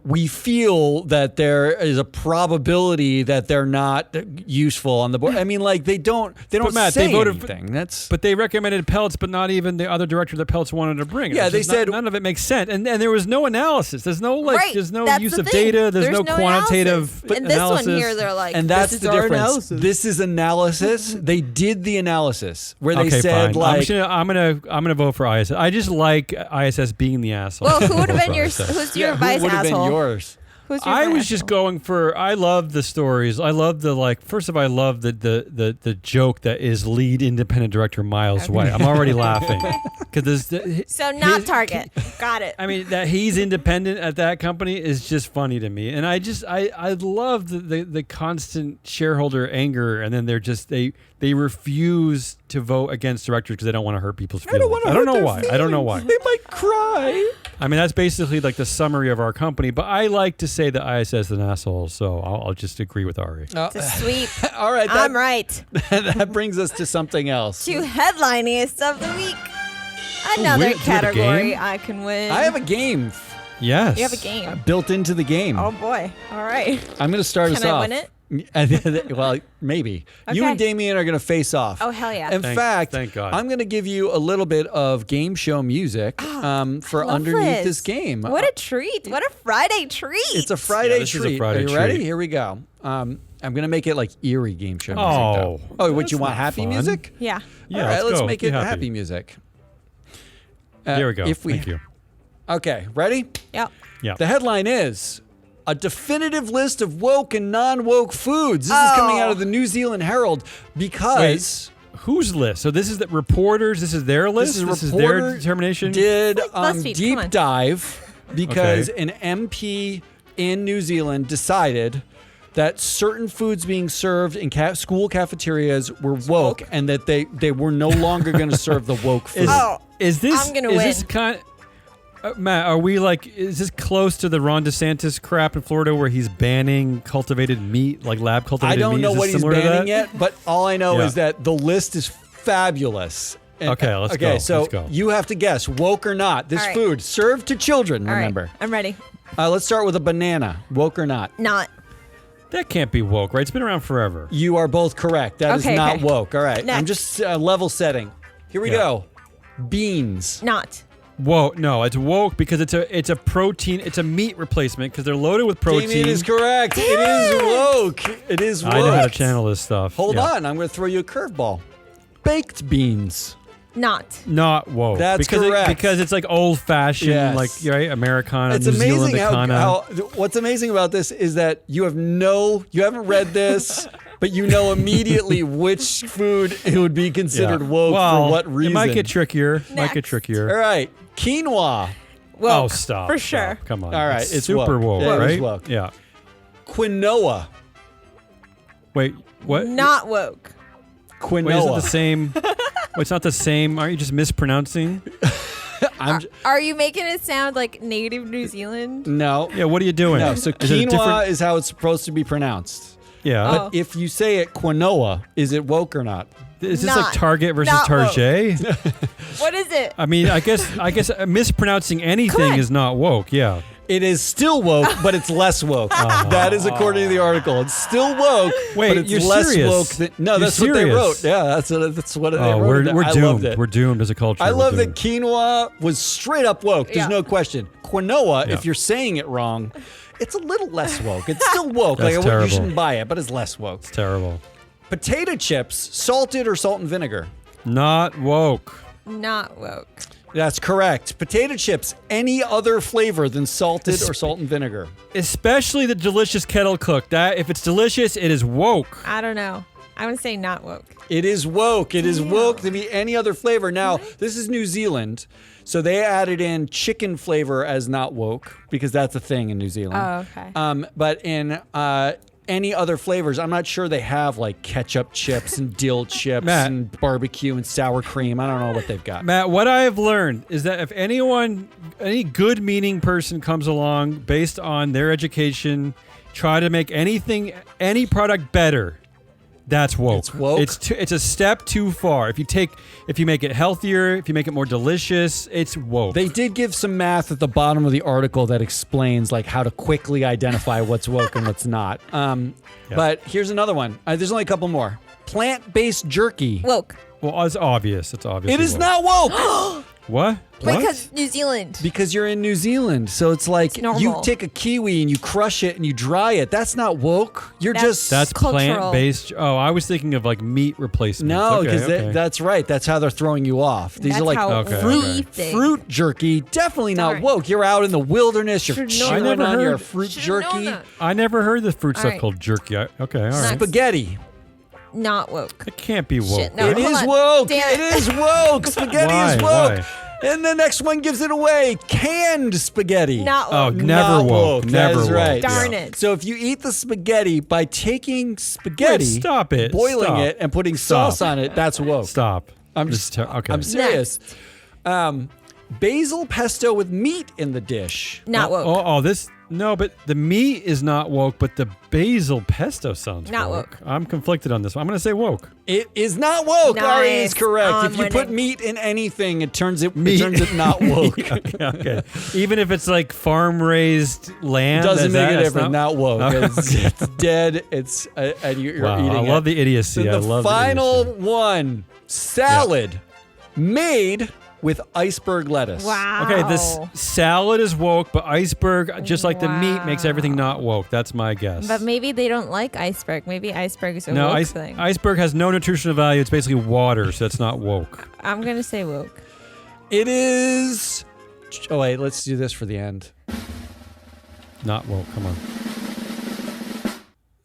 we feel that there is a probability that they're not useful on the board. I mean, like they don't Matt, say they voted anything. That's But they recommended Peltz, but not even the other director that Peltz wanted to bring. Yeah, It's they just said- none of it makes sense, and there was no analysis. There's no Right, there's no that's use the of thing. data. There's no quantitative analysis. In this analysis. one here, they're like, and that's this is the our difference. analysis. This is analysis. They did the analysis where they Okay, said fine. like I'm gonna vote for ISS. I just like ISS being the asshole. Well, who would have Vote been for your ISS. who's your who advice would have asshole? been yours? Who's your I advice was just asshole? going for. I love the stories. I love the First of all, I love the joke that is lead independent director Miles White. I'm already laughing because So not Target. Got it. I mean, that he's independent at that company is just funny to me, and I love the constant shareholder anger, and then they refuse to vote against directors because they don't want to hurt people's feelings. I don't know why. I don't know why. They might cry. I mean, that's basically like the summary of our company, but I like to say that ISS is an asshole, so I'll just agree with Ari. It's a sweep. All right, I'm right. that brings us to something else. To headliniest of the week. Another do you have a category game? I can win. I have a game Yes. You have a game. built into the game. Oh boy. All right. I'm going to start us Can I off. win it? Well, maybe. You Okay. and Damien are going to face off. Oh, hell yeah. In fact, thank God. I'm going to give you a little bit of game show music for Love underneath this game. What a treat. What a Friday treat. It's a Friday this is a treat. Friday Are you ready? treat. Here we go. I'm going to make it like eerie game show music. Oh. Though. What That's you want? not Happy fun. music? Yeah. Yeah, All right, let's go. make Be it happy. happy music. There we go. Thank you. Okay, ready? Yep. Yeah. The headline is a definitive list of woke and non-woke foods. This is coming out of the New Zealand Herald because... Whose list? So this is the reporters. This is their list. This is their reporter determination. Did It's like BuzzFeed, deep come on. dive because an MP in New Zealand decided that certain foods being served in school cafeterias were woke, and that they were no longer going to serve the woke food. Is this? I'm gonna is win. this kind? Matt, are we like? Is this close to the Ron DeSantis crap in Florida where he's banning cultivated meat, like lab I cultivated meat? don't know Is this what he's similar to banning that? yet, but all I know Yeah. is that the list is fabulous. And- Okay, let's go. Okay, so Let's go. you have to guess, woke or not. This All right. food served to children. All right, Remember. I'm ready. Let's start with a banana. Woke or not? Not. That can't be woke, right? It's been around forever. You are both correct. That is Okay, not okay. woke. All right. I'm Next. just level setting. Here we Yeah. go. Beans. Not. Whoa, no, it's woke because it's a protein, it's a meat replacement because they're loaded with protein. Damien is correct. It is woke. It is woke. I know how to channel this stuff. Hold Yeah. on. I'm going to throw you a curveball. Baked beans. Not. Not woke. That's because correct. Because it's like old fashioned, Yes. like right, Americana, It's New amazing Zealand how what's amazing about this is that you haven't read this, but you know immediately which food it would be considered woke well, for what reason. It might get trickier. Might get Next. trickier. All right, quinoa, Woke. Oh, stop. For stop. sure. Come on. All right, it's super woke. woke, Yeah, it was right? woke. Yeah. quinoa, Wait, what? Not woke. quinoa. Wait, is it the same? Wait, it's not the same. Aren't you just mispronouncing? Are you making it sound like native New Zealand? No, Yeah, what are you doing? no. So Is it a quinoa different- is how it's supposed to be pronounced. Yeah. Oh. If you say it quinoa, is it woke or not? Is this Not- like Target versus not woke. Target? What is it? I mean, I guess mispronouncing anything on. is not woke. Yeah. It is still woke, but it's less woke. That is according to the article. It's still woke, Wait, but it's you're less serious? woke. No, You're that's what they serious? wrote. Yeah, that's what they Oh, wrote. we're I doomed. loved it. We're doomed as a culture. I We're love that doomed. quinoa was straight up woke. There's Yeah. no question. Quinoa, Yeah. if you're saying it wrong, it's a little less woke. It's still woke. That's You terrible. shouldn't buy it, but it's less woke. It's terrible. Potato chips, salted or salt and vinegar. Not woke. Not woke. That's correct. Potato chips, any other flavor than salted or salt and vinegar. Especially the delicious kettle cooked. That if it's delicious, it is woke. I don't know. I would say not woke. It is woke. It is woke to be any other flavor. Now, this is New Zealand, so they added in chicken flavor as not woke because that's a thing in New Zealand. Oh, okay. But in any other flavors, I'm not sure they have like ketchup chips and dill chips Matt. and barbecue and sour cream. I don't know what they've got. Matt, what I have learned is that if any good meaning person comes along based on their education, try to make any product better, that's woke. It's woke? It's a step too far. If you make it healthier, if you make it more delicious, it's woke. They did give some math at the bottom of the article that explains like how to quickly identify what's woke and what's not. But here's another one. There's only a couple more. Plant-based jerky. Woke. well, it's obvious. It's obvious. It is not woke What? What? Because New Zealand. because you're in New Zealand. So it's like It's normal. you take a kiwi and you crush it and you dry it. That's not woke. You're just That's cultural. plant-based. Oh, I was thinking of like meat replacements. no, Okay, because okay. that's right. That's how they're throwing you off. These That's are like how Okay, we okay. think. fruit jerky. Definitely not Darn. woke. You're out in the wilderness. You're Should've known chewing that. I never on your heard- fruit Should've known jerky. that. I never heard the fruit All stuff right. called jerky. Okay, all right. Next. Spaghetti. Not woke. It can't be woke. Shit, no. It hold is on. woke. Damn It is woke. Spaghetti Why? is woke. Why? And the next one gives it away. Canned spaghetti. Not Oh, woke. never Not woke. That Never is woke. right. Darn Yeah. it. So if you eat the spaghetti by taking spaghetti, Wait, stop it. boiling Stop. it, and putting Stop. sauce on it, that's woke. Stop. I'm This just is okay. I'm serious. Basil pesto with meat in the dish. Not woke. This no, but the meat is not woke, but the basil pesto sounds Not woke. I'm conflicted on this one. I'm going to say woke. It is not woke. Ari is Nice. correct. I'm If you put winning. meat in anything, it turns it Meat. not woke. Okay. Even if it's like farm raised lamb, Doesn't make a that's difference. Not woke. Okay. It's dead. It's and you're Wow, eating I it. love the idiocy. So I the love the final idiocy. one, salad made with iceberg lettuce. Wow. Okay, this salad is woke, but iceberg, just like the meat, makes everything Wow. not woke. That's my guess. But maybe they don't like iceberg. Maybe iceberg is a no, woke thing. iceberg has no nutritional value. It's basically water, so that's not woke. I'm going to say woke. It is. Oh wait, let's do this for the end. Not woke. Come on.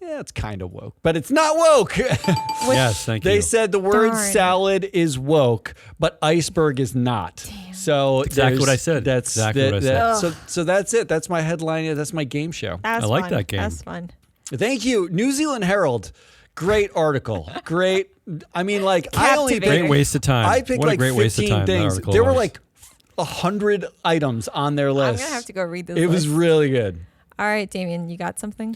Yeah, it's kind of woke, but it's not woke. Yes, thank you. They said the word Darn. salad is woke, but iceberg is not. So Exactly what I there's- said. That's Exactly what I said. So that's it. That's my headline. That's my game show. That's I like fun. that game. That's fun. Thank you, New Zealand Herald. Great article. Great. I mean, like I only Captivating. picked, Great waste of time. I picked what like a great 15 waste of time that things. article There were was. like 100 items on their I'm list. gonna have to go read this. It was list. really good. All right, Damien, you got something?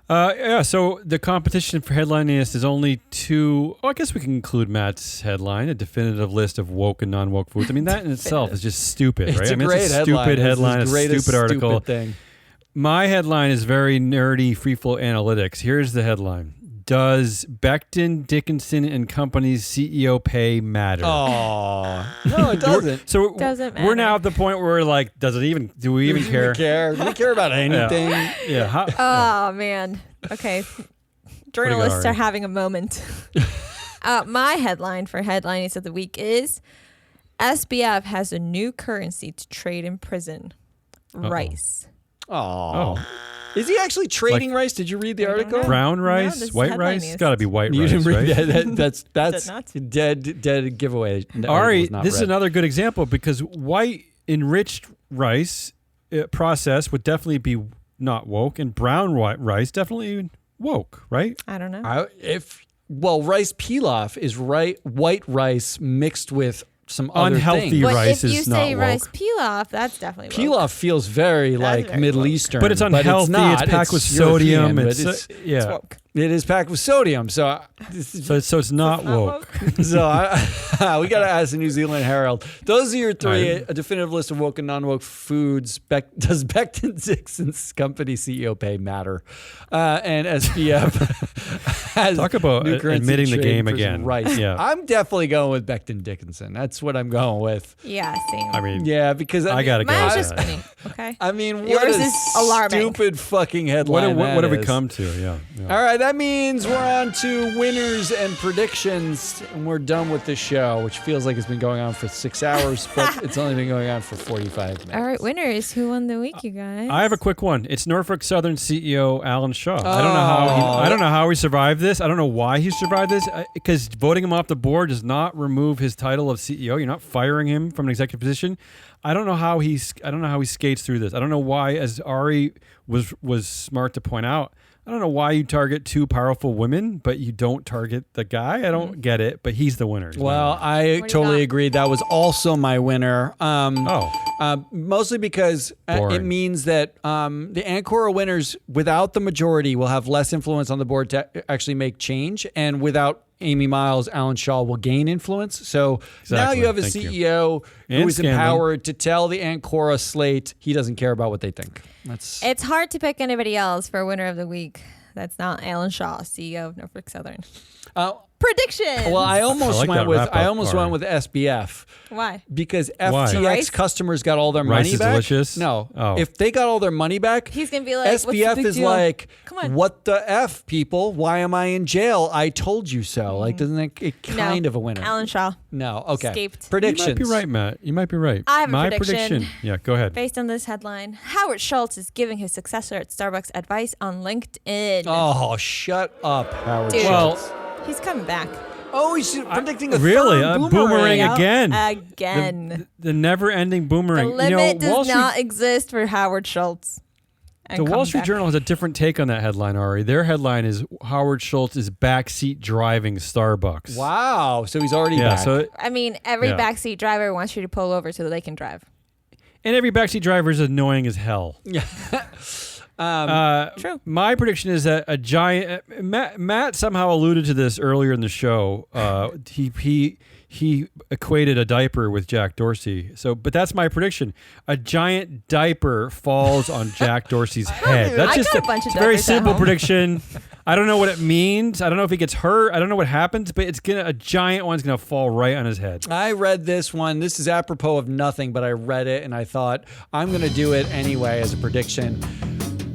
Yeah, so the competition for headlining is only two. Oh, I guess we can include Matt's headline, a definitive list of woke and non-woke foods. I mean, that in itself is just stupid, right? It's I mean, a great it's a headline. stupid It's the headline, a greatest stupid article. stupid thing. My headline is very nerdy, free-flow analytics. Here's the headline. Does Becton, Dickinson and Company's CEO pay matter? Oh no, it doesn't. So Doesn't we're now matter. at the point where we're like, do we even care? Do we care about anything? Yeah. How, Oh man. Okay. Journalists Ari? are having a moment. My headline for headlinings of the week is SBF has a new currency to trade in prison. Rice. Oh. Is he actually trading rice? Did you read the I don't article? know. brown No, rice, this white headline rice? is- It's got to be white You rice, didn't read right? that. That's not? dead giveaway. No, it Ari, was not this is read. another good example because white enriched rice process would definitely be not woke, and brown white rice definitely woke, right? I don't know. Rice pilaf is white rice mixed with some Unhealthy other things. But rice if you is say not rice woke. pilaf, that's definitely woke. Pilaf feels very like very Middle woke. Eastern, But it's unhealthy. not. It's packed with European, sodium. but It's yeah. woke. it is packed with sodium. So So it's not woke. we got to ask the New Zealand Herald. Those are your three: All right. a definitive list of woke and non-woke foods. Does Becton Dickinson's company CEO pay matter? And SBF has Talk about new currency admitting the trade game for some again. Rice. Yeah. I'm definitely going with Becton Dickinson. That's what I'm going with. Yeah, same. I mean, Yeah, because I gotta go Mine was with just that. funny. Okay. I mean, what Yours a is alarming. stupid fucking What, headline. what have we that is. come to? Yeah. All right, that means we're on to winners and predictions, and we're done with this show, which feels like it's been going on for 6 hours, but it's only been going on for 45 minutes. All right, winners. Who won the week, you guys? I have a quick one. It's Norfolk Southern CEO Alan Shaw. I don't know how he survived this. I don't know why he survived this. Because voting him off the board does not remove his title of CEO. You're not firing him from an executive position. I don't know how he skates through this. I don't know why, as Ari was smart to point out. I don't know why you target two powerful women, but you don't target the guy. I don't get it, but he's the winner. Well, I What do you totally got? agree. That was also my winner. Mostly because it Boring. means that the Ancora winners, without the majority, will have less influence on the board to actually make change. And without Amy Miles, Alan Shaw will gain influence. So now Exactly. you have a Thank you. CEO who And is Scanlon. empowered to tell the Ancora slate he doesn't care about what they think. That's It's hard to pick anybody else for winner of the week. That's not Alan Shaw, CEO of Norfolk Southern. Prediction. well, I almost like went that with wrap-up, went Ari. with SBF. Why? Because Why? FTX Rice? customers got all their Rice money is back. delicious? No, Oh. if they got all their money back, He's gonna be like, "What's the SBF big is deal? like, Come on." what the f, people? Why am I in jail? I told you so. Like, doesn't it kind No. of a winner? Alan Shaw. No, okay. Escaped. You Predictions. might be right, Matt. You might be right. I have a My prediction. Yeah, go ahead. Based on this headline, Howard Schultz is giving his successor at Starbucks advice on LinkedIn. Oh, shut up, Howard Dude. Schultz. He's coming back. Oh, he's predicting a really? third A boomerang Yep, again. Again. The never-ending The boomerang. limit Wall does not exist for Howard Schultz. And The Wall coming Street back. Journal has a different take on that headline, Ari. Their headline is Howard Schultz is backseat driving Starbucks. Wow. So he's already Yeah, back. so I mean, every Yeah. backseat driver wants you to pull over so that they can drive. and every backseat driver is annoying as hell. True. My prediction is that a giant. Matt somehow alluded to this earlier in the show. He equated a diaper with Jack Dorsey. But that's my prediction. A giant diaper falls on Jack Dorsey's head. That's I just got a bunch of it's a very diapers at simple home. prediction. I don't know what it means. I don't know if he gets hurt. I don't know what happens, but a giant one's gonna fall right on his head. I read this one. This is apropos of nothing, but I read it and I thought, I'm going to do it anyway as a prediction.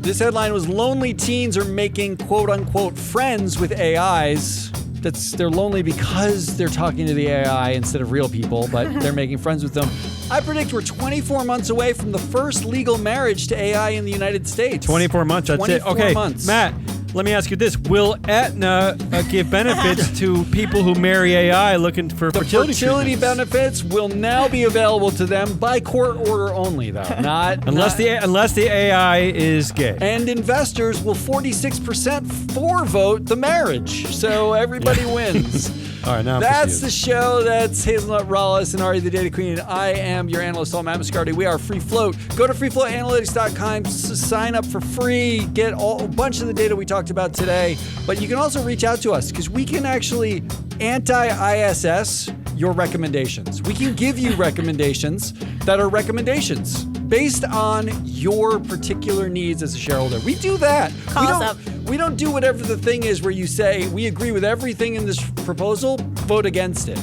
This headline was lonely teens are making quote unquote friends with AIs. They're lonely because they're talking to the AI instead of real people, but they're making friends with them. I predict we're 24 months away from the first legal marriage to AI in the United States. 24 months, that's it. 24 Okay, months. Matt, let me ask you this. Will Aetna give benefits to people who marry AI looking for The fertility fertility treatments? benefits will now be available to them by court order only, though. Unless the AI is gay. And investors will 46% for vote the marriage. So everybody wins. All right, now I'm That's confused. the show. That's Hazelnut Rawless and Ari the Data Queen. And I am your analyst, Matt Mascardi. We are Free Float. Go to freefloatanalytics.com, sign up for free, get a bunch of the data we talked about today. But you can also reach out to us because we can actually anti-ISS your recommendations. We can give you recommendations that are recommendations based on your particular needs as a shareholder. We do that. Call us up. We don't do whatever the thing is where you say, we agree with everything in this proposal, vote against it.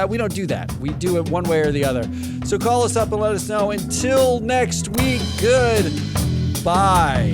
We don't do that. We do it one way or the other. So call us up and let us know. Until next week, goodbye.